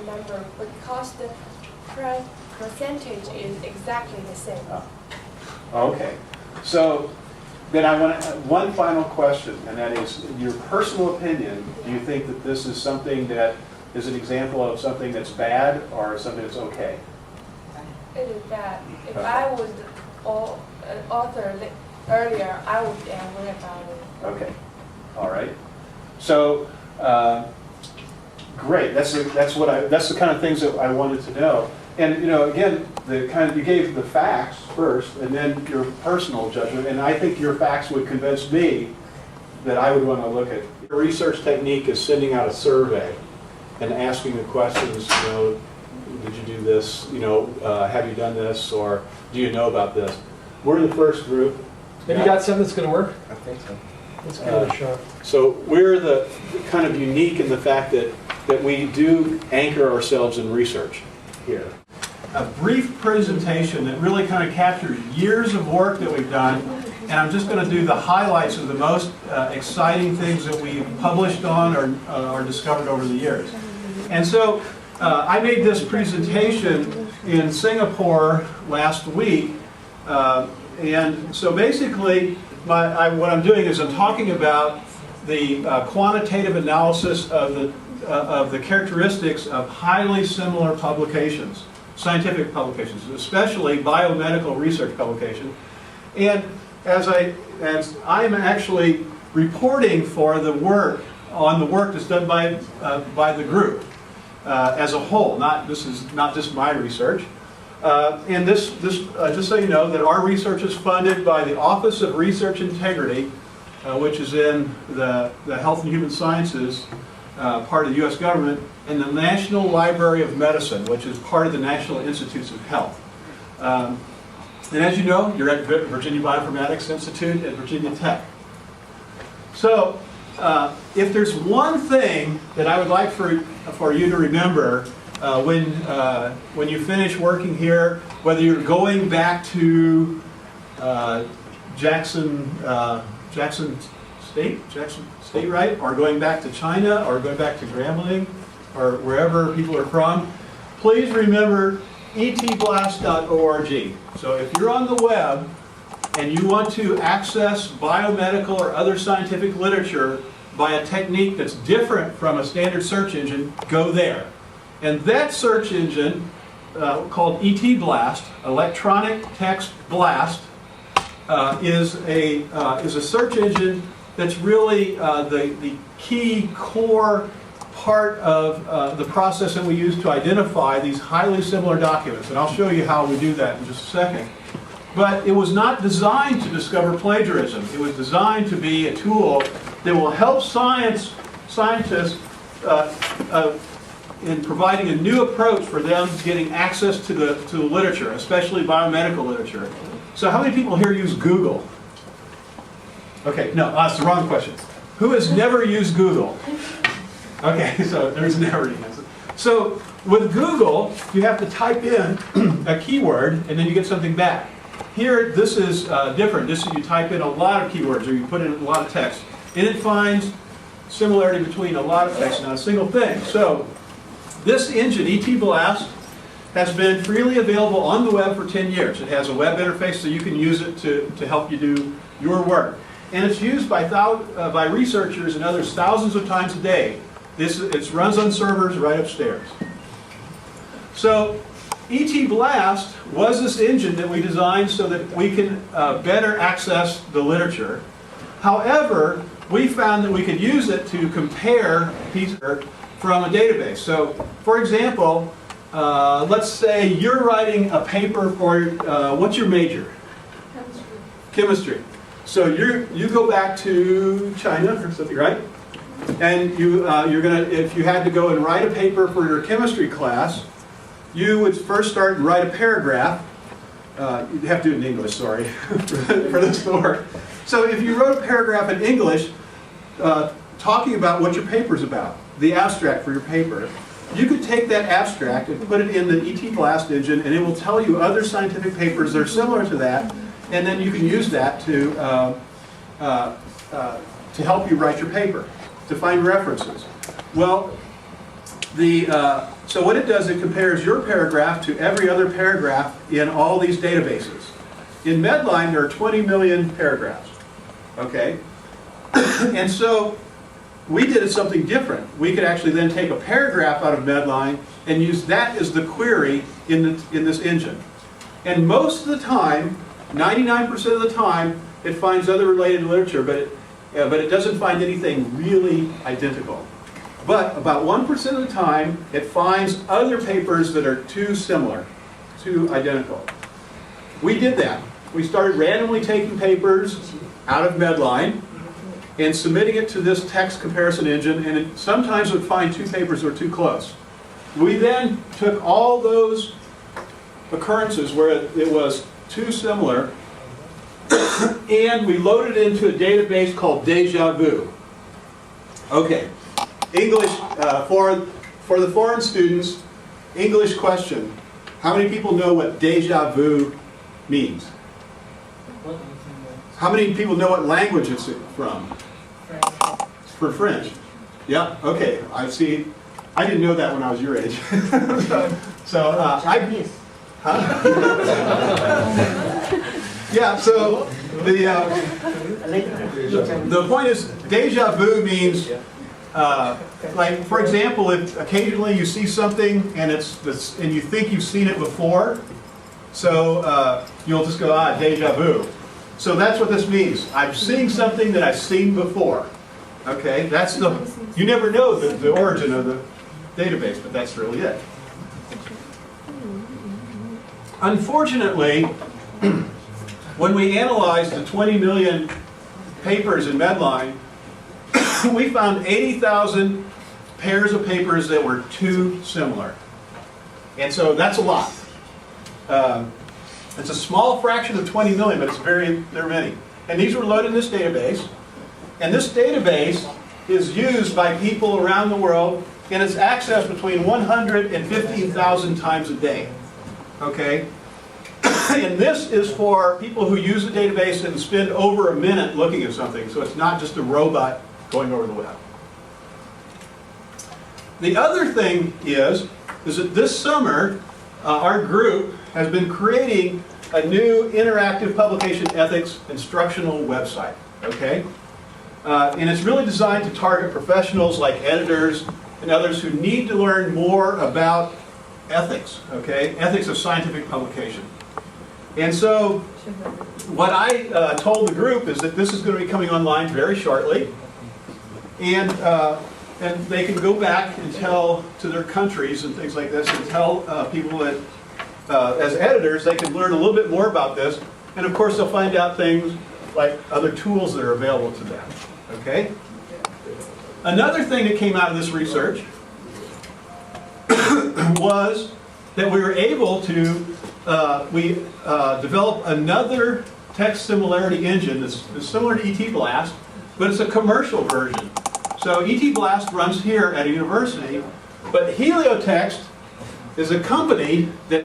remember because the percentage is exactly the same. Oh. Okay. So then I want one final question, and that is, in your personal opinion, do you think that this is something that is an example of something that's bad or something that's okay? It is bad. If Okay. I was an author earlier, I would be angry about it. Okay. All right. So, great. That's the kind of things that I wanted to know. And again, you gave the facts first, and then your personal judgment. And I think your facts would convince me that I would want to look at. Your research technique is sending out a survey and asking the questions. Did you do this? Have you done this? Or do you know about this? We're the first group. Have you got something that's going to work? I think so. Let's give it a shot. So we're the kind of unique in the fact that we do anchor ourselves in research here. A brief presentation that really kind of captures years of work that we've done, and I'm just going to do the highlights of the most exciting things that we've published on or discovered over the years. And so I made this presentation in Singapore last week, and so basically what I'm doing is I'm talking about the quantitative analysis of the characteristics of highly similar publications, scientific publications, especially biomedical research publications. And as I'm actually reporting for the work on the work that's done by the group as a whole. This is not just my research. And this just so you know, that our research is funded by the Office of Research Integrity, which is in the Health and Human Sciences part of the U.S. government, and the National Library of Medicine, which is part of the National Institutes of Health. And as you know, you're at Virginia Bioinformatics Institute at Virginia Tech. So if there's one thing that I would like for you to remember when you finish working here, whether you're going back to Jackson State, right? Or going back to China, or going back to Grambling, or wherever people are from, please remember etblast.org. So if you're on the web and you want to access biomedical or other scientific literature by a technique that's different from a standard search engine, go there. And that search engine, called ETBlast, Electronic Text Blast, is a search engine that's really the key core part of the process that we use to identify these highly similar documents. And I'll show you how we do that in just a second. But it was not designed to discover plagiarism. It was designed to be a tool that will help scientists in providing a new approach for them getting access to the literature, especially biomedical literature. So how many people here use Google? Okay, no, that's the wrong question. Who has never used Google? Okay, so there's never an answer. So with Google, you have to type in a keyword and then you get something back. Here, this is different. You type in a lot of keywords, or you put in a lot of text, and it finds similarity between a lot of text and not a single thing. So this engine, ETBlast, has been freely available on the web for 10 years. It has a web interface so you can use it to help you do your work. And it's used by researchers and others thousands of times a day. It runs on servers right upstairs. So ETBlast was this engine that we designed so that we can better access the literature. However, we found that we could use it to compare pieces from a database. So, for example, let's say you're writing a paper for, what's your major? Chemistry. So you go back to China or something, right? And you're gonna, if you had to go and write a paper for your chemistry class, you would first start and write a paragraph. You'd have to do it in English, sorry, for this to work. So if you wrote a paragraph in English talking about what your paper's about, the abstract for your paper, you could take that abstract and put it in the ETBlast engine, and it will tell you other scientific papers that are similar to that, and then you can use that to help you write your paper, to find references. Well, So what it does, it compares your paragraph to every other paragraph in all these databases. In Medline, there are 20 million paragraphs, okay? And so we did something different. We could actually then take a paragraph out of Medline and use that as the query in this engine. And most of the time, 99% of the time, it finds other related literature, but it doesn't find anything really identical. But about 1% of the time, it finds other papers that are too similar, too identical. We did that. We started randomly taking papers out of Medline and submitting it to this text comparison engine, and it sometimes would find two papers that were too close. We then took all those occurrences where it was too similar, and we loaded it into a database called Deja Vu. Okay, English, for the foreign students, English question. How many people know what deja vu means? How many people know what language it's from? It's for French. Yeah, okay, I see. I didn't know that when I was your age. Yeah, so the point is, deja vu means, like, for example, if occasionally you see something and and you think you've seen it before, so you'll just go, deja vu. So that's what this means. I'm seeing something that I've seen before. Okay, you never know the origin of the database, but that's really it. Unfortunately, when we analyzed the 20 million papers in Medline, we found 80,000 pairs of papers that were too similar. And so that's a lot. It's a small fraction of 20 million, but there are many. And these were loaded in this database. And this database is used by people around the world, and it's accessed between 100 and 15,000 times a day. Okay? And this is for people who use the database and spend over a minute looking at something, so it's not just a robot going over the web. The other thing is that this summer, our group has been creating a new interactive publication ethics instructional website. Okay? And it's really designed to target professionals like editors and others who need to learn more about ethics, okay? Ethics of scientific publication. And so what I told the group is that this is going to be coming online very shortly. And they can go back and tell to their countries and things like this and tell people that as editors they can learn a little bit more about this. And of course they'll find out things like other tools that are available to them. Okay? Another thing that came out of this research was that we were able to develop another text similarity engine that's similar to ET-Blast, but it's a commercial version. So ET-Blast runs here at a university, but Heliotext is a company that